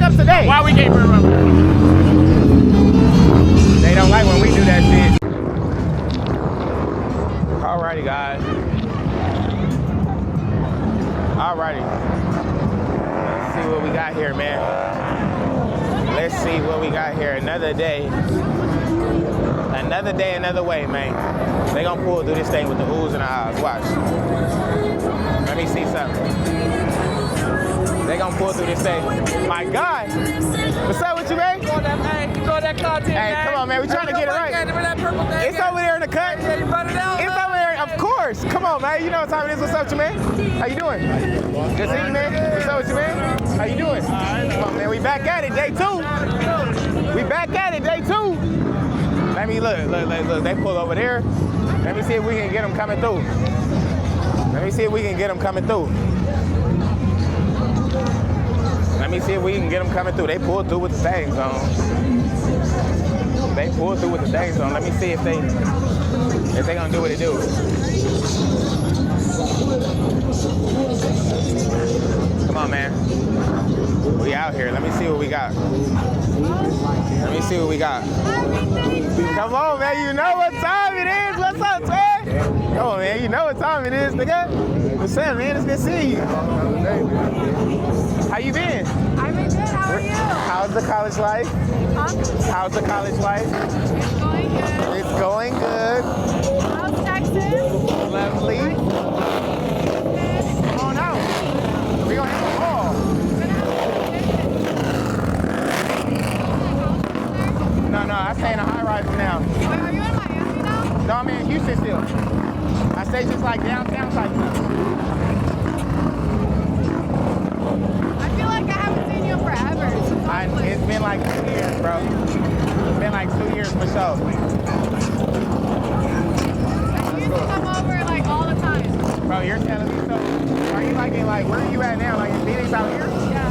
up today? Why we can't bring them up? They don't like when we do that shit. Alrighty, guys. Alrighty. Let's see what we got here, man. Let's see what we got here. Another day. Another day, another way, man. They gonna pull through this thing with the oohs and the ahs. Watch. Let me see something. They gonna pull through this thing. My God. What's up with you, man? You know that content, Hey, come on, man. We trying to get it right. It's over there in the cut. Yeah, you brought it out. It's over there. Of course. Come on, man. You know what time it is. What's up with you, man? How you doing? Good seeing you, man. What's up with you, man? How you doing? Come on, man. We back at it. Day 2. We back at it. Day 2. Let me look. They pull over there. Let me see if we can get them coming through. Let me see if we can get them coming through. Let me see if we can get them coming through. They pulled through with the things on. They pulled through with the things on. Let me see if they gonna do what they do. Come on, man. We out here. Let me see what we got. Let me see what we got. Come on, man. You know what time it is. What's up, man? Come on, man. You know what time it is, nigga. What's up, man? It's good seeing you. How you been? I've been good. How are you? How's the college life? Huh? How's the college life? It's going good. It's going good. How's Texas? Lovely. Come on out. We're gonna have a ball. No, I stay in a high rise now. Wait, are you in Miami now? No, I'm in Houston still. I stay just like downtown type stuff. I feel like I haven't seen you forever. It's been like 2 years, bro. It's been like 2 years for sure. You used to come over like all the time. Bro, you're telling me so. Are you liking, like, where are you at now? Like in Phoenix out here? Yeah.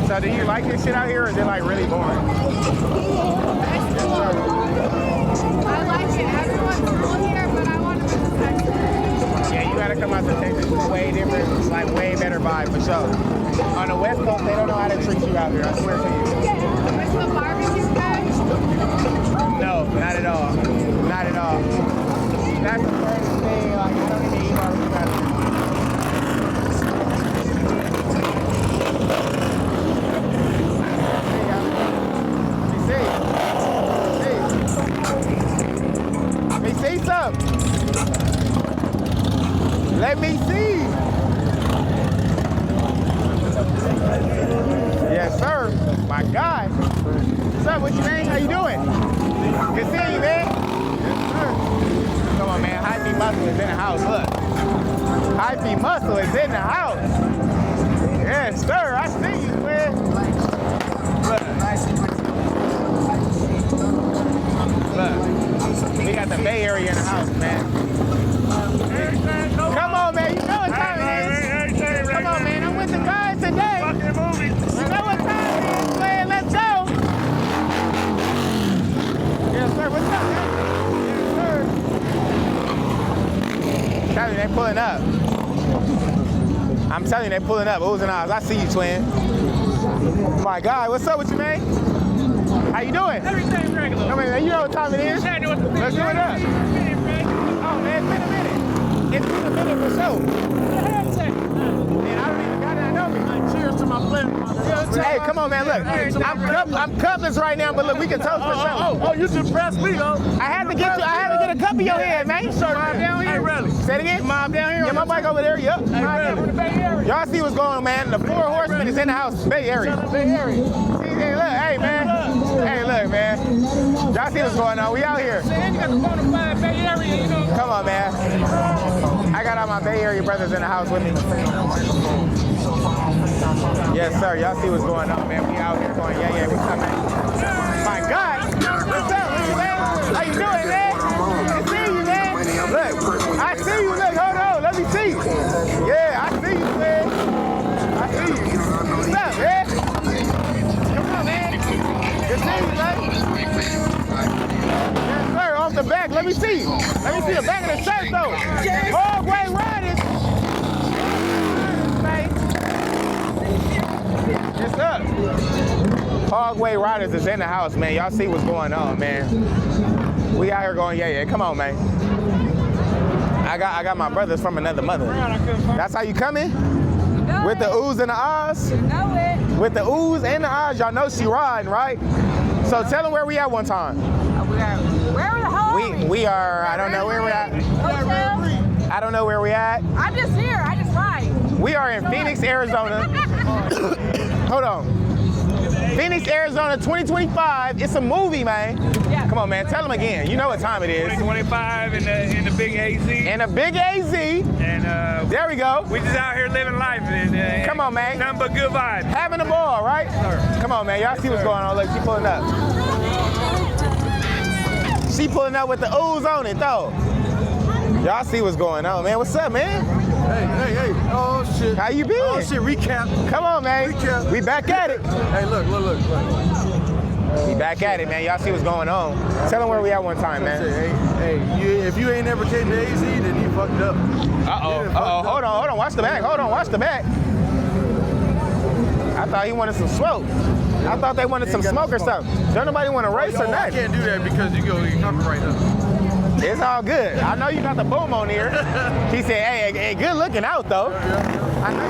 So do you like this shit out here or is it like really boring? It's cool. I like it. Everyone's cool here, but I want to visit Texas. Yeah, you gotta come out to Texas. It's way different, like way better vibe for sure. On the West Coast, they don't know how to treat you out here. I swear to you. Is the barbecue good? No, not at all. Not at all. That's the first thing. Like I don't even eat barbecue out here. Let me see some. Let me see. Yes, sir. My God. What's up with you, man? How you doing? Good seeing you, man. Yes, sir. Come on, man. Hypey Muscle is in the house. Look. Hypey Muscle is in the house. Yes, sir. I see you, man. Look. We got the Bay Area in the house, man. Come on, man. You know what time it is. Come on, man. I'm with the guys today. You know what time it is, man. Let's go. Yes, sir. What's up, man? Yes, sir. I'm telling you, they pulling up. I'm telling you, they pulling up. Oohs and ahs. I see you, twin. My God. What's up with you, man? How you doing? Everything's regular. Come on, man. You know what time it is. Let's do it up. Oh, man. It's been a minute. It's been a minute for sure. Man, I don't even got it. I know me. Cheers to my friend. Hey, come on, man. Look, I'm cupless right now, but look, we can toast for sure. Oh, you should press me, though. I had to get a cup in your hand, man. Mob down here. Hey, really? Say it again. Mob down here. Yeah, my mic over there. Yup. Hey, really? The Bay Area. Y'all see what's going on, man. The 4 horsemen is in the house. Bay Area. Bay Area. Hey, look, hey, man. Hey, look, man. Y'all see what's going on. We out here. And you got the bonafide Bay Area, you know. Come on, man. I got all my Bay Area brothers in the house with me. Yes, sir. Y'all see what's going on, man. We out here going, yeah, we coming. My God. What's up, man? How you doing, man? Good to see you, man. Look, I see you. Look, hold on. Let me see you. Yeah, I see you, man. I see you. What's up, man? Come on, man. Good to see you, man. Yes, sir. Off the back. Let me see. Let me see the back of the shirt, though. All way riding. Yes, sir. Hogway Riders is in the house, man. Y'all see what's going on, man. We out here going, yeah. Come on, man. I got my brothers from another mother. That's how you coming? With the oohs and the ahs? Know it. With the oohs and the ahs, y'all know she riding, right? So tell them where we at one time. Where are the homies? We are, I don't know where we're at. Hotel? I don't know where we at. I'm just here. I just ride. We are in Phoenix, Arizona. Hold on. Phoenix, Arizona 2025. It's a movie, man. Yeah. Come on, man. Tell them again. You know what time it is. 2025 in the big AZ. And a big AZ. And There we go. we just out here living life. And, Come on, man. Nothing but good vibes. Having a ball, right? Come on, man. Y'all see what's going on. Look, she pulling up. She pulling up with the oohs on it, though. Y'all see what's going on, man. What's up, man? Hey. Oh, shit. How you been? Oh, shit. Recap. Come on, man. Recap. We back at it. Hey, look. We back at it, man. Y'all see what's going on. Tell them where we at one time, man. Hey, if you ain't never came to AZ, then you fucked up. Uh-oh. Hold on. Watch the back. Watch the back. I thought he wanted some smoke. I thought they wanted some smoke or something. Don't nobody want to race or I nothing. can't do that because you go get copyright up. It's all good. I know you got the boom on here. He said, hey, good looking out, though. I know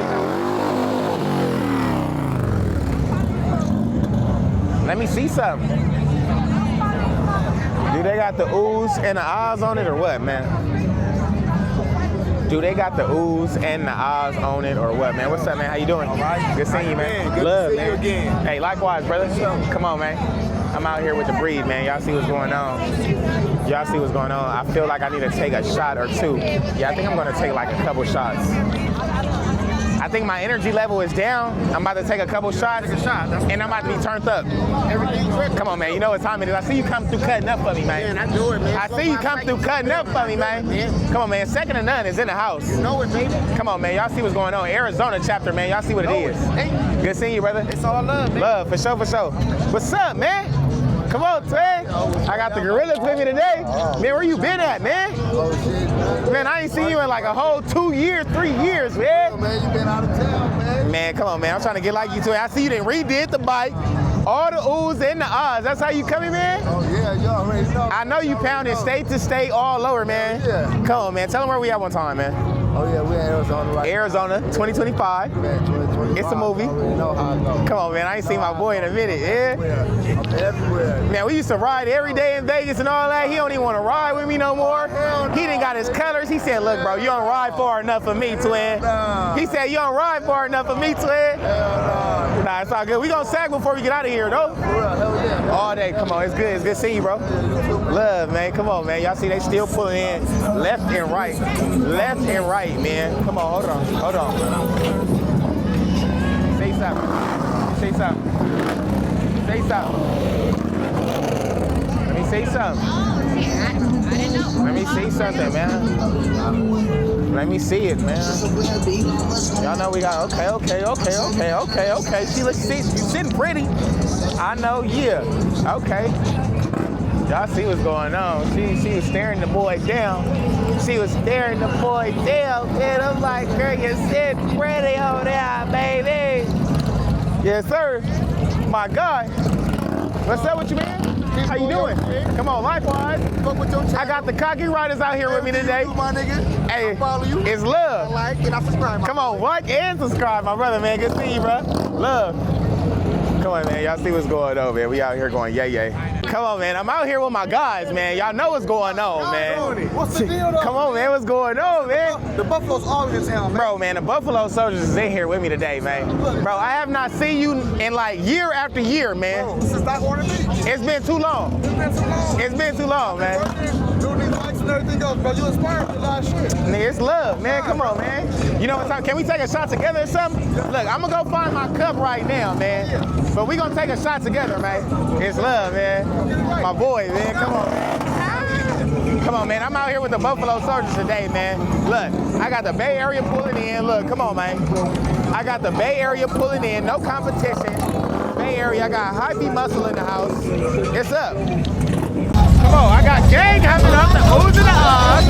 you. Let me see something. Do they got the oohs and the ahs on it or what, man? Do they got the oohs and the ahs on it or what, man? What's up, man? How you doing? All right. Good seeing you, man. Good Love, to see man. you again. Hey, likewise, brother. Come on, man. I'm out here with the breed, man. Y'all see what's going on. Y'all see what's going on. I feel like I need to take a shot or two. Yeah, I think I'm gonna take like a couple shots. I think my energy level is down. I'm about to take a couple shots, and I'm about to be turned up. Come on, man. You know what time it is. I see you come through cutting up for me, man. I do it, man. I see you come through cutting up for me, man. Come on, man. Second to none is in the house. You know it, baby. Come on, man. Y'all see what's going on. Arizona chapter, man. Y'all see what it is. Good seeing you, brother. It's all love, man. Love, for sure. What's up, man? Come on, Tay. I got the gorillas with me today. Man, where you been at, man? Oh, shit, man. Man, I ain't seen you in like a whole 2 years, 3 years, man. Man, you been out of town, man. Man, come on, man. I'm trying to get like you, too. I see you done redid the bike. All the oohs and the ahs. That's how you coming, man? Oh, yeah, you already know. I know you pounding state to state all over, man. Yeah. Come on, man. Tell them where we at one time, man. Oh, yeah, we in Arizona right Arizona, 2025. now. Man, 2025. It's a movie. I already know how it goes. Come on, man. I ain't seen my boy in a minute, yeah? I'm everywhere. Man, we used to ride every day in Vegas and all that. He don't even want to ride with me no more. He done got his colors. He said, look, bro, you don't ride far enough for me, twin. Nah. He said, you don't ride far enough for me, twin. Nah, it's all good. We gonna sag before we get out of here, though. Hell yeah. All day. Come on, it's good. It's good seeing you, bro. Love, man. Come on, man. Y'all see they still pulling in left and right. Left and right, man. Come on, hold on. Say something. Let me say something. I didn't know. Let me see something, man. Let me see it, man. Y'all know we got, okay. Sheila, you sitting pretty. I know, yeah. Okay. Y'all see what's going on. She was staring the boy down. And I'm like, girl, you sitting pretty over there, baby. Yes, sir. My God. What's up with you, man? How you doing? Come on, likewise. I got the cocky riders out here with me today. My nigga. Hey, I follow you. it's love. I like and I subscribe. Come on, like and subscribe, my brother, man. Good seeing you, bro. Love. Come on, man. Y'all see what's going on, man. We out here going yay. Come on, man. I'm out here with my guys, man. Y'all know what's going on, man. What's the deal, though? Come on, man. What's going on, man? The Buffalo's always in town, man. Bro, man, the Buffalo Soldiers is in here with me today, man. Bro, I have not seen you in like year after year, man. Bro, since I ordered it, It's been too long. It's been too long, man. doing these bikes and everything else, bro. You inspired me a lot of shit. Nigga, it's love, man. Come on, man. You know what time? Can we take a shot together or something? Look, I'm gonna go find my cup right now, man. But we gonna take a shot together, man. It's love, man. My boy, man. Come on, man. Come on, man. I'm out here with the Buffalo Soldiers today, man. Look, I got the Bay Area pulling in. Look, come on, man. I got the Bay Area pulling in. No competition. Bay Area. I got High B Muscle in the house. It's up. Come on, I got gang coming up. The O's and the O's.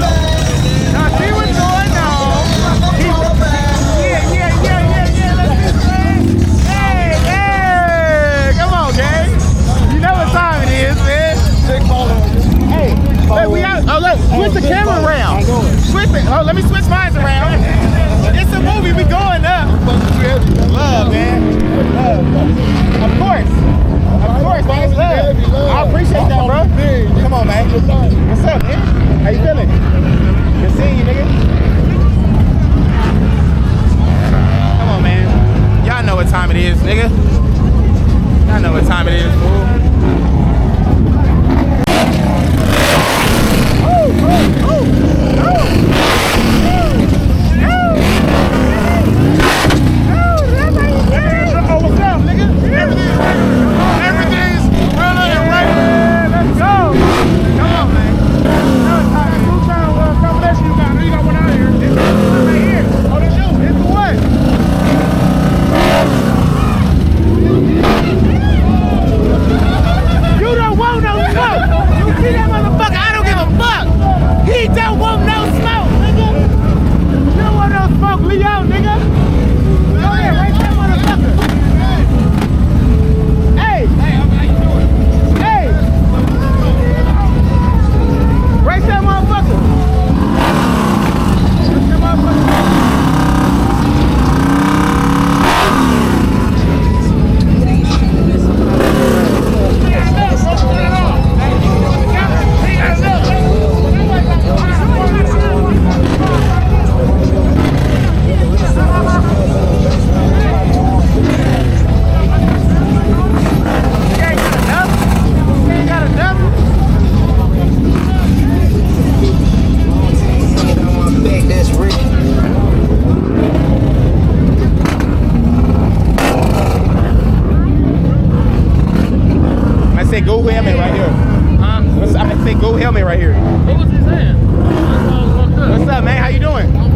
Now see what's going on. Yeah. Let's do this, man. Hey. Come on, gang. Oh, let me switch mine around. It's a movie, we going up. Love, man. Love. Of course, man. It's love. I appreciate that, bro. Come on, man. What's up, man? How you feeling? Good seeing you, nigga. Come on, man. Y'all know what time it is, nigga. Y'all know what time it is, fool. Go helmet right here. I'm gonna say go helmet right here. What was he saying? What's up, man? How you doing?